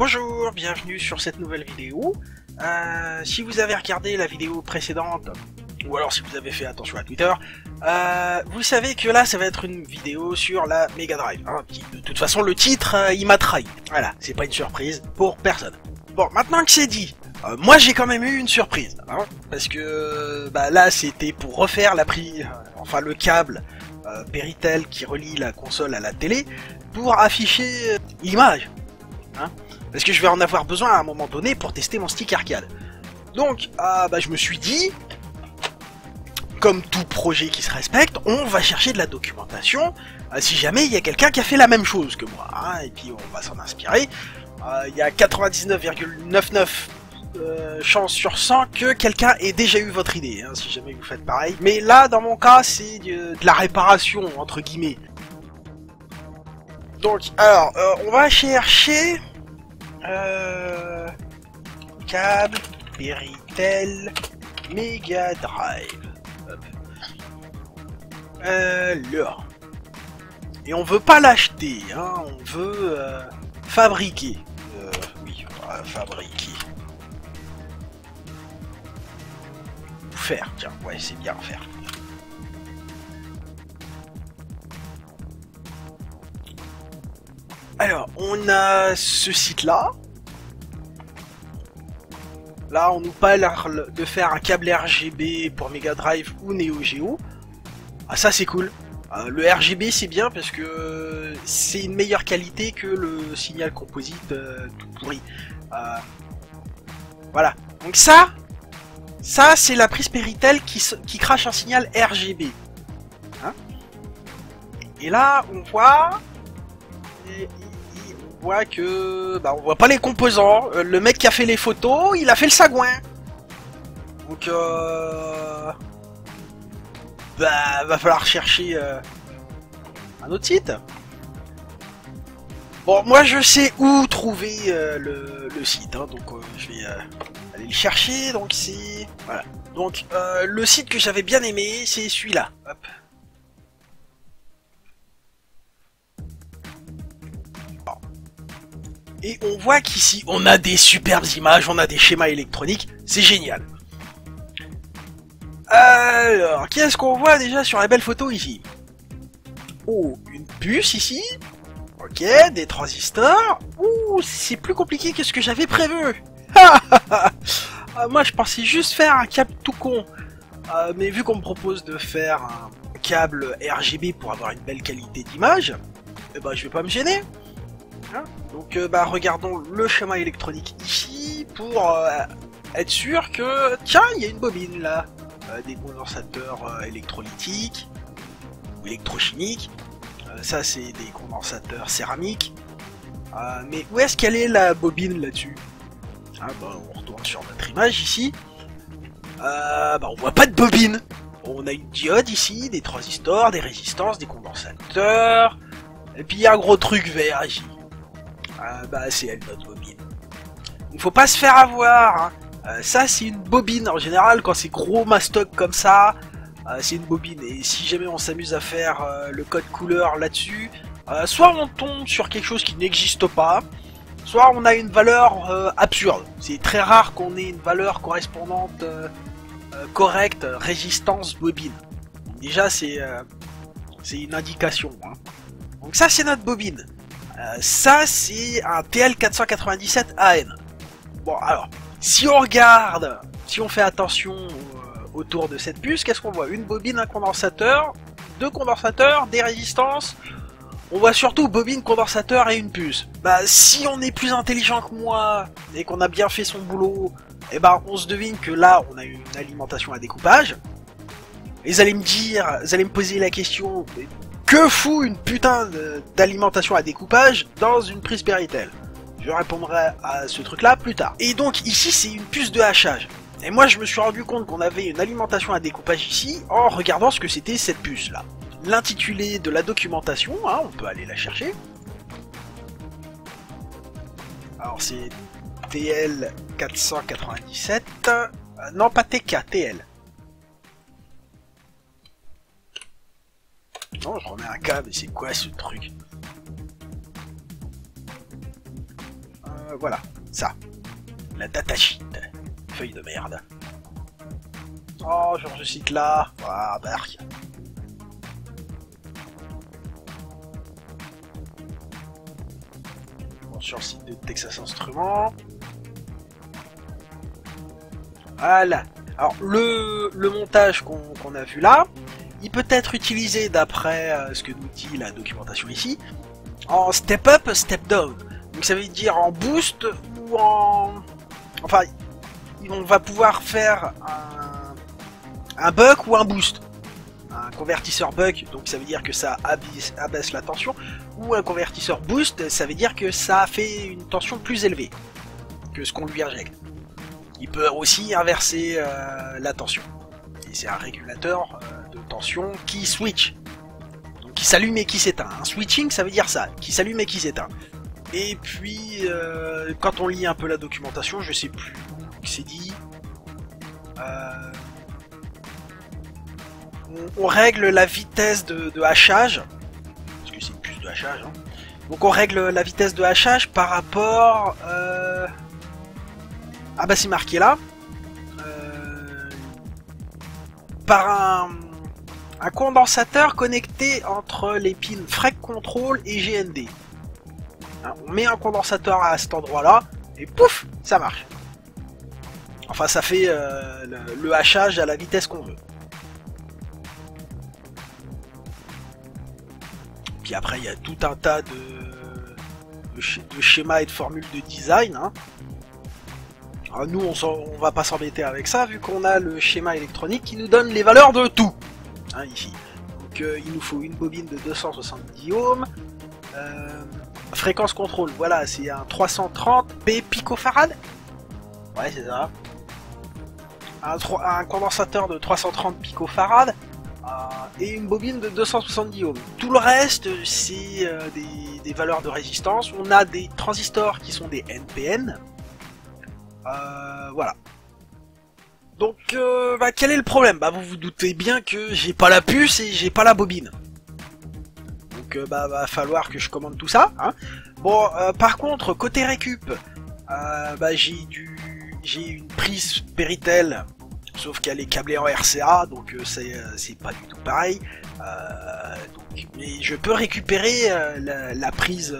Bonjour, bienvenue sur cette nouvelle vidéo. Si vous avez regardé la vidéo précédente, ou alors si vous avez fait attention à Twitter, vous savez que là ça va être une vidéo sur la Mega Drive. Hein, de toute façon le titre il m'a trahi. Voilà, c'est pas une surprise pour personne. Bon, maintenant que c'est dit, moi j'ai quand même eu une surprise. Hein, parce que là c'était pour refaire le câble Péritel qui relie la console à la télé pour afficher l'image. Hein, parce que je vais en avoir besoin à un moment donné pour tester mon stick arcade. Donc, je me suis dit, comme tout projet qui se respecte, on va chercher de la documentation, si jamais il y a quelqu'un qui a fait la même chose que moi, hein, et puis on va s'en inspirer. Il y a 99,99 chances sur 100 que quelqu'un ait déjà eu votre idée, hein, si jamais vous faites pareil. Mais là, dans mon cas, c'est de la réparation, entre guillemets. Donc, alors, on va chercher... câble Péritel Mega Drive. Hop. Alors. Et on veut pas l'acheter, hein, on veut fabriquer. Oui, on va fabriquer. Ou faire, tiens, ouais, c'est bien faire. Alors, on a ce site-là. Là, on nous parle de faire un câble RGB pour Mega Drive ou Neo Geo. Ah, ça, c'est cool. Le RGB, c'est bien parce que c'est une meilleure qualité que le signal composite tout pourri. Voilà. Donc ça c'est la prise Péritel qui crache un signal RGB. Hein, et là, on voit... On voit que... on voit pas les composants. Le mec qui a fait les photos, il a fait le sagouin. Donc va falloir chercher un autre site. Bon, moi je sais où trouver le site, hein, donc je vais aller le chercher. Donc c'est... Voilà. Donc le site que j'avais bien aimé, c'est celui-là. Hop. Et on voit qu'ici, on a des superbes images, on a des schémas électroniques, c'est génial. Alors, qu'est-ce qu'on voit déjà sur la belle photo ici? Oh, une puce ici. Ok, des transistors. Ouh, c'est plus compliqué que ce que j'avais prévu. Moi, je pensais juste faire un câble tout con. Mais vu qu'on me propose de faire un câble RGB pour avoir une belle qualité d'image, je vais pas me gêner. Hein, donc regardons le schéma électronique ici pour être sûr que tiens, il y a une bobine là, des condensateurs électrolytiques ou électrochimiques. Ça c'est des condensateurs céramiques. Mais où est-ce qu'elle est la bobine là-dessus? On retourne sur notre image ici. On voit pas de bobine. On a une diode ici, des transistors, des résistances, des condensateurs, et puis il y a un gros truc vert ici. C'est elle notre bobine. Il faut pas se faire avoir, hein. Ça c'est une bobine en général quand c'est gros mastoc comme ça, c'est une bobine. Et si jamais on s'amuse à faire le code couleur là-dessus, soit on tombe sur quelque chose qui n'existe pas, soit on a une valeur absurde. C'est très rare qu'on ait une valeur correspondante correcte, résistance bobine. Donc déjà c'est une indication, hein. Donc ça c'est notre bobine. Ça c'est un TL497AN. Bon alors, si on regarde, si on fait attention autour de cette puce, qu'est-ce qu'on voit? Une bobine, un condensateur, deux condensateurs, des résistances. On voit surtout bobine, condensateur et une puce. Si on est plus intelligent que moi et qu'on a bien fait son boulot, on se devine que là on a une alimentation à découpage. Et vous allez me dire, vous allez me poser la question... Que fout une putain d'alimentation à découpage dans une prise Péritel? Je répondrai à ce truc là plus tard. Et donc ici c'est une puce de hachage. Et moi je me suis rendu compte qu'on avait une alimentation à découpage ici en regardant ce que c'était cette puce là. L'intitulé de la documentation, hein, on peut aller la chercher. Alors c'est TL497. Non pas TK, TL. Non, je remets un câble, et c'est quoi ce truc? voilà, ça. La datasheet. Feuille de merde. Oh, genre je cite là. Ah, barque. Bon, sur le site de Texas Instruments. Voilà. Alors, le montage qu'on a vu là, il peut être utilisé d'après ce que nous dit la documentation ici, en step up, step down. Donc ça veut dire en boost ou en... Enfin, on va pouvoir faire un buck ou un boost. Un convertisseur buck, donc ça veut dire que ça abaisse la tension, ou un convertisseur boost, ça veut dire que ça fait une tension plus élevée que ce qu'on lui injecte. Il peut aussi inverser la tension. Et c'est un régulateur de tension qui switch. Donc qui s'allume et qui s'éteint. Un switching, ça veut dire ça, qui s'allume et qui s'éteint. Et puis, quand on lit un peu la documentation, je sais plus où c'est dit. On règle la vitesse de hachage. Parce que c'est une puce de hachage. Hein. Donc on règle la vitesse de hachage par rapport... Ah bah c'est marqué là. Par un condensateur connecté entre les pins Freq Control et GND. Hein, on met un condensateur à cet endroit là et pouf, ça marche. Enfin ça fait le hachage à la vitesse qu'on veut. Puis après il y a tout un tas de schémas et de formules de design. Hein. Alors nous on va pas s'embêter avec ça vu qu'on a le schéma électronique qui nous donne les valeurs de tout. Hein, ici. Donc il nous faut une bobine de 270 ohms. Fréquence contrôle, voilà, c'est un 330 picofarad. Ouais, c'est ça. Un condensateur de 330 picofarad et une bobine de 270 ohms. Tout le reste, c'est des valeurs de résistance. On a des transistors qui sont des NPN. Voilà. Donc, quel est le problème? Bah, vous vous doutez bien que j'ai pas la puce et j'ai pas la bobine. Donc, va falloir que je commande tout ça. Hein. Bon, par contre, côté récup, j'ai une prise Péritel, sauf qu'elle est câblée en RCA, donc c'est pas du tout pareil. Mais je peux récupérer la prise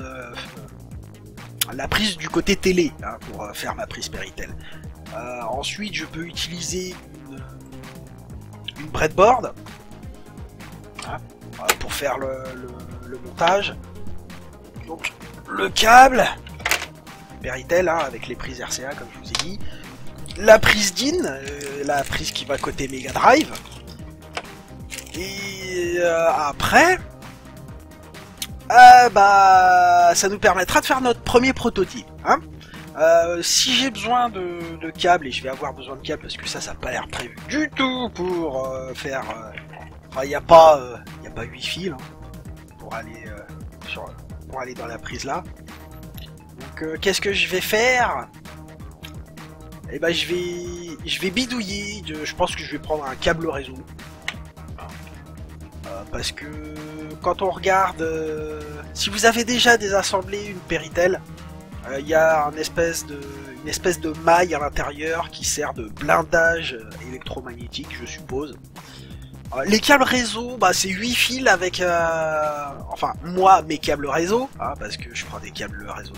du côté télé hein, pour faire ma prise Péritel. Ensuite, je peux utiliser une breadboard hein, pour faire le montage. Donc, le câble Péritel hein, avec les prises RCA comme je vous ai dit. La prise DIN, la prise qui va côté Mega Drive. Et après, ça nous permettra de faire notre premier prototype. Hein. Si j'ai besoin de câbles, et je vais avoir besoin de câbles parce que ça n'a pas l'air prévu du tout pour faire... Enfin, il n'y a pas 8 fils hein, pour aller dans la prise là. Donc qu'est-ce que je vais faire? Eh ben je vais bidouiller, je pense que je vais prendre un câble réseau. Parce que quand on regarde, si vous avez déjà désassemblé une Péritel, il y a une espèce de maille à l'intérieur qui sert de blindage électromagnétique, je suppose. Les câbles réseau, c'est 8 fils avec, enfin moi mes câbles réseau, hein, parce que je prends des câbles réseau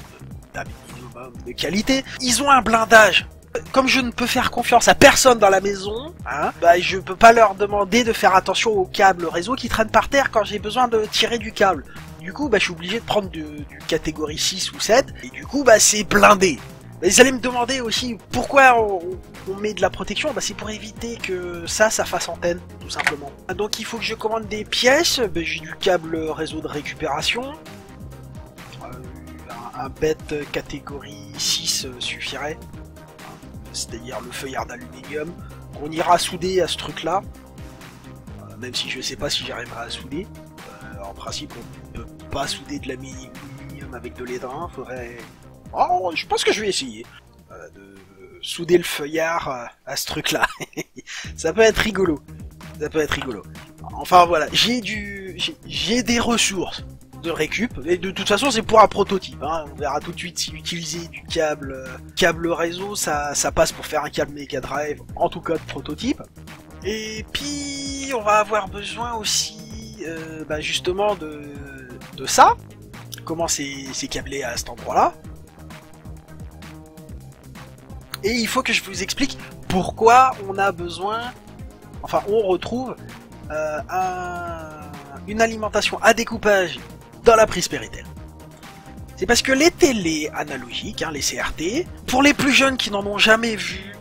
d'un minimum de qualité. Ils ont un blindage. Comme je ne peux faire confiance à personne dans la maison, hein, je peux pas leur demander de faire attention aux câbles réseau qui traînent par terre quand j'ai besoin de tirer du câble. Du coup, je suis obligé de prendre du catégorie 6 ou 7, et du coup, c'est blindé. Vous allez me demander aussi pourquoi on met de la protection, c'est pour éviter que ça fasse antenne, tout simplement. Donc il faut que je commande des pièces, j'ai du câble réseau de récupération, un bête catégorie 6 suffirait. C'est-à-dire le feuillard d'aluminium, qu'on ira souder à ce truc-là, même si je sais pas si j'arriverai à souder. En principe, on peut pas souder de l'aluminium avec de l'édrin, faudrait... Oh, je pense que je vais essayer de souder le feuillard à ce truc-là. Ça peut être rigolo. Ça peut être rigolo. Enfin voilà, j'ai des ressources. de récup. Et de toute façon, c'est pour un prototype. Hein. On verra tout de suite si utiliser du câble réseau, ça passe pour faire un câble Mega Drive, en tout cas de prototype. Et puis, on va avoir besoin aussi, justement, de ça. Comment c'est câblé à cet endroit-là. Et il faut que je vous explique pourquoi on a besoin, enfin on retrouve une alimentation à découpage dans la prise Péritel. C'est parce que les télés analogiques, hein, les CRT, pour les plus jeunes qui n'en ont jamais vu,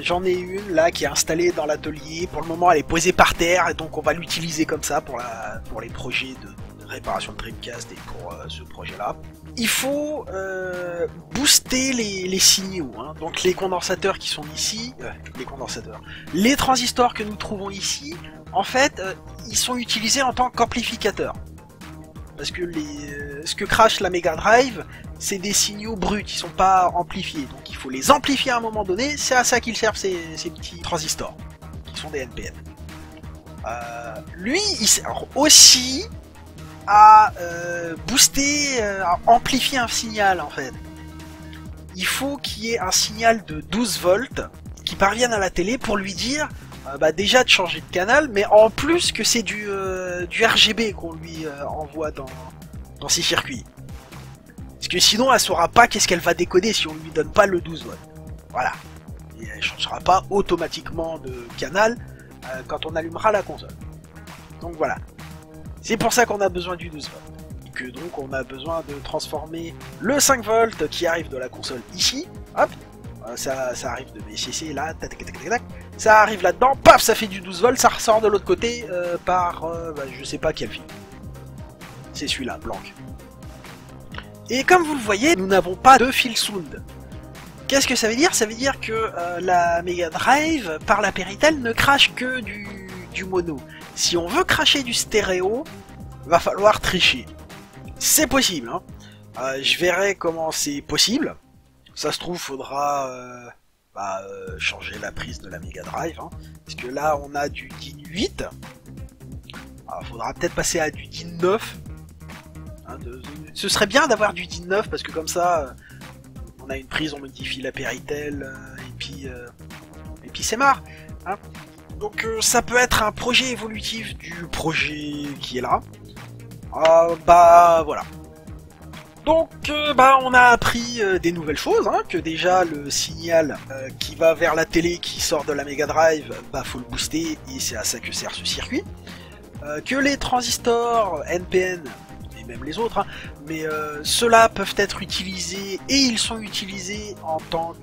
j'en ai une là qui est installée dans l'atelier. Pour le moment elle est posée par terre et donc on va l'utiliser comme ça pour les projets de réparation de Dreamcast et pour ce projet là. Il faut booster les signaux, hein. Donc les condensateurs qui sont ici, les transistors que nous trouvons ici, en fait, ils sont utilisés en tant qu'amplificateurs. Parce que ce que crache la Mega Drive, c'est des signaux bruts, ils sont pas amplifiés. Donc il faut les amplifier à un moment donné, c'est à ça qu'ils servent ces petits transistors, qui sont des NPN. Lui, il sert aussi à booster, à amplifier un signal en fait. Il faut qu'il y ait un signal de 12 volts qui parvienne à la télé pour lui dire déjà de changer de canal, mais en plus que c'est du RGB qu'on lui envoie dans ses circuits. Parce que sinon elle saura pas qu'est-ce qu'elle va décoder si on lui donne pas le 12 volts. Voilà. Et elle changera pas automatiquement de canal quand on allumera la console. Donc voilà. C'est pour ça qu'on a besoin du 12 volts. Et que donc on a besoin de transformer le 5 volts qui arrive de la console ici. Hop. Ça arrive de BCC là. Tac, tac, tac, tac. Ça arrive là-dedans. Paf, ça fait du 12 volts. Ça ressort de l'autre côté par je sais pas quel fil. C'est celui-là, blanc. Et comme vous le voyez, nous n'avons pas de fil sound. Qu'est-ce que ça veut dire? Ça veut dire que la Mega Drive, par la Péritel, ne crache que du mono. Si on veut cracher du stéréo, va falloir tricher. C'est possible, hein. Je verrai comment c'est possible. Ça se trouve, faudra changer la prise de la Mega Drive, hein, parce que là, on a du DIN 8. Alors, faudra peut-être passer à du DIN 9. Hein, ce serait bien d'avoir du DIN 9, parce que comme ça, on a une prise, on modifie la Péritel, et puis c'est marre. Hein. Donc ça peut être un projet évolutif du projet qui est là. Voilà. Donc on a appris des nouvelles choses, hein, que déjà le signal qui va vers la télé qui sort de la Mega Drive, faut le booster et c'est à ça que sert ce circuit. Que les transistors NPN et même les autres, hein, mais ceux-là peuvent être utilisés et ils sont utilisés en tant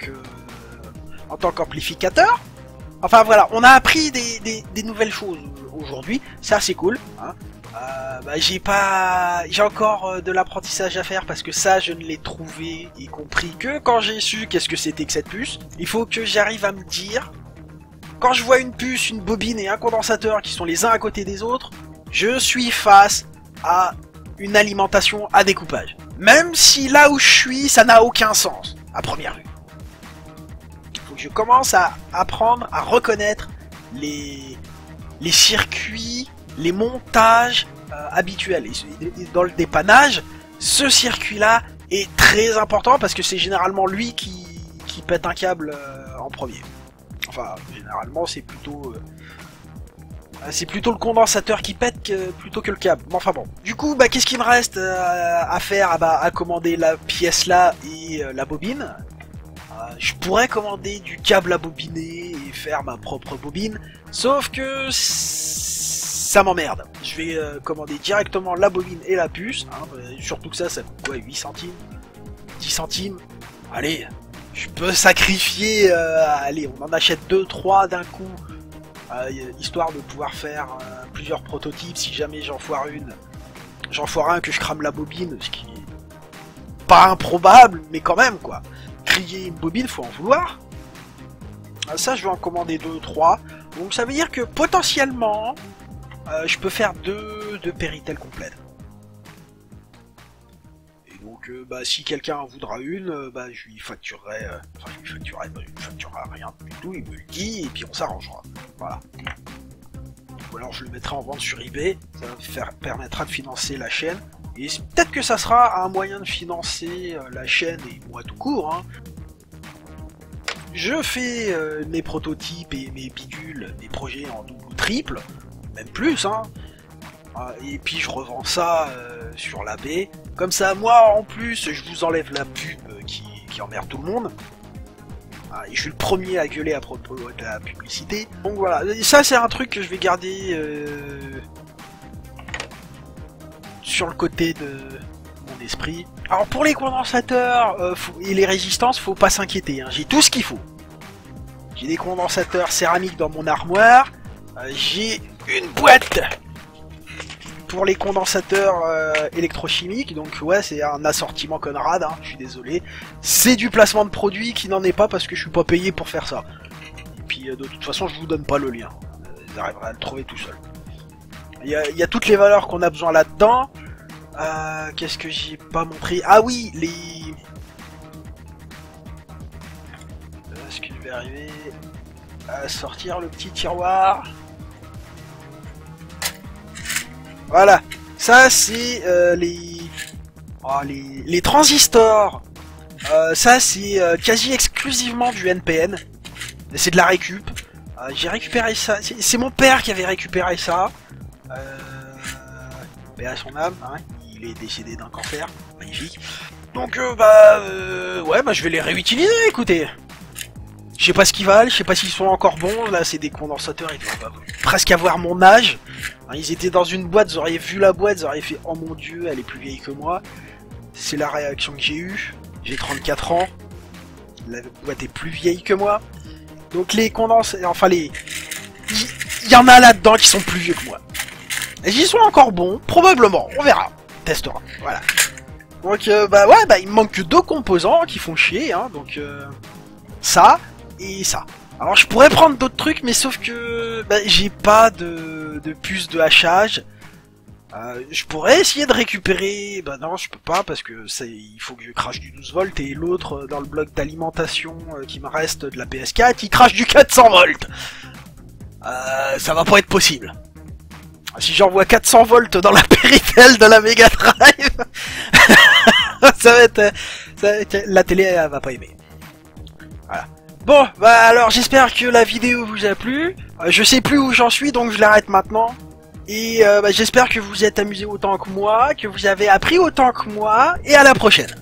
qu'amplificateur. Enfin voilà, on a appris des nouvelles choses aujourd'hui, c'est assez cool. Hein. J'ai encore de l'apprentissage à faire parce que ça je ne l'ai trouvé et compris que quand j'ai su qu'est-ce que c'était que cette puce. Il faut que j'arrive à me dire, quand je vois une puce, une bobine et un condensateur qui sont les uns à côté des autres, je suis face à une alimentation à découpage. Même si là où je suis, ça n'a aucun sens, à première vue. Je commence à apprendre à reconnaître les circuits, les montages habituels. Et dans le dépannage, ce circuit-là est très important parce que c'est généralement lui qui pète un câble en premier. Enfin, généralement, c'est plutôt le condensateur qui pète plutôt que le câble. Mais enfin bon. Du coup, qu'est-ce qu'il me reste à faire? À commander la pièce là et la bobine. Je pourrais commander du câble à bobiner et faire ma propre bobine, sauf que ça m'emmerde. Je vais commander directement la bobine et la puce, hein, surtout que ça coûte quoi, 8 centimes 10 centimes. Allez, je peux sacrifier, allez, on en achète 2-3 d'un coup, histoire de pouvoir faire plusieurs prototypes si jamais j'en foire un que je crame la bobine, ce qui est pas improbable, mais quand même quoi. Crier une bobine, faut en vouloir. Ça, je vais en commander 2-3. Donc ça veut dire que potentiellement, je peux faire deux Péritel complètes. Et donc, si quelqu'un en voudra une, je lui facturerai. Je lui facturerai rien du tout. Il me le dit et puis on s'arrangera. Voilà. Ou alors je le mettrai en vente sur eBay. Ça permettra de financer la chaîne Et peut-être que ça sera un moyen de financer la chaîne et moi tout court. Hein. Je fais mes prototypes et mes bidules, mes projets en double ou triple, même plus. Hein. Et puis je revends ça sur la baie. Comme ça, moi en plus, je vous enlève la pub qui emmerde tout le monde. Et je suis le premier à gueuler à propos de la publicité. Donc voilà, et ça c'est un truc que je vais garder sur le côté de mon esprit. Alors pour les condensateurs et les résistances, faut pas s'inquiéter, hein. J'ai tout ce qu'il faut. J'ai des condensateurs céramiques dans mon armoire. J'ai une boîte pour les condensateurs électrochimiques, donc ouais, c'est un assortiment Conrad, hein, je suis désolé. C'est du placement de produit qui n'en est pas parce que je suis pas payé pour faire ça. Et puis de toute façon, je vous donne pas le lien. Vous arriverez à le trouver tout seul. Il y a toutes les valeurs qu'on a besoin là-dedans. Qu'est-ce que j'ai pas montré? Ah oui, les... Est-ce que je vais arriver à sortir le petit tiroir? Voilà, ça c'est les transistors. Ça c'est quasi exclusivement du NPN. C'est de la récup. J'ai récupéré ça. C'est mon père qui avait récupéré ça. Paix à son âme, hein. Il est décédé d'un cancer. Magnifique. Donc ouais, bah je vais les réutiliser. Écoutez. Je sais pas ce qu'ils valent, je sais pas s'ils sont encore bons, là c'est des condensateurs, ils doivent presque avoir mon âge. Ils étaient dans une boîte, vous auriez vu la boîte, vous auriez fait oh mon dieu, elle est plus vieille que moi. C'est la réaction que j'ai eue, j'ai 34 ans, la boîte est plus vieille que moi. Donc les condensateurs, enfin il y en a là-dedans qui sont plus vieux que moi. Et ils sont encore bons, probablement, on verra, on testera, voilà. Donc ouais, il me manque que 2 composants qui font chier, hein, donc ça... et ça. Alors je pourrais prendre d'autres trucs, mais sauf que j'ai pas de puce de hachage. Je pourrais essayer de récupérer... non, je peux pas parce que il faut que je crache du 12 volts et l'autre dans le bloc d'alimentation qui me reste de la PS4, il crache du 400 volts. Ça va pas être possible. Si j'envoie 400 volts dans la Péritel de la Mega Drive, ça va être... la télé elle va pas aimer. Voilà. Bon, alors j'espère que la vidéo vous a plu. Je sais plus où j'en suis, donc je l'arrête maintenant. Et j'espère que vous êtes amusés autant que moi, que vous avez appris autant que moi, et à la prochaine.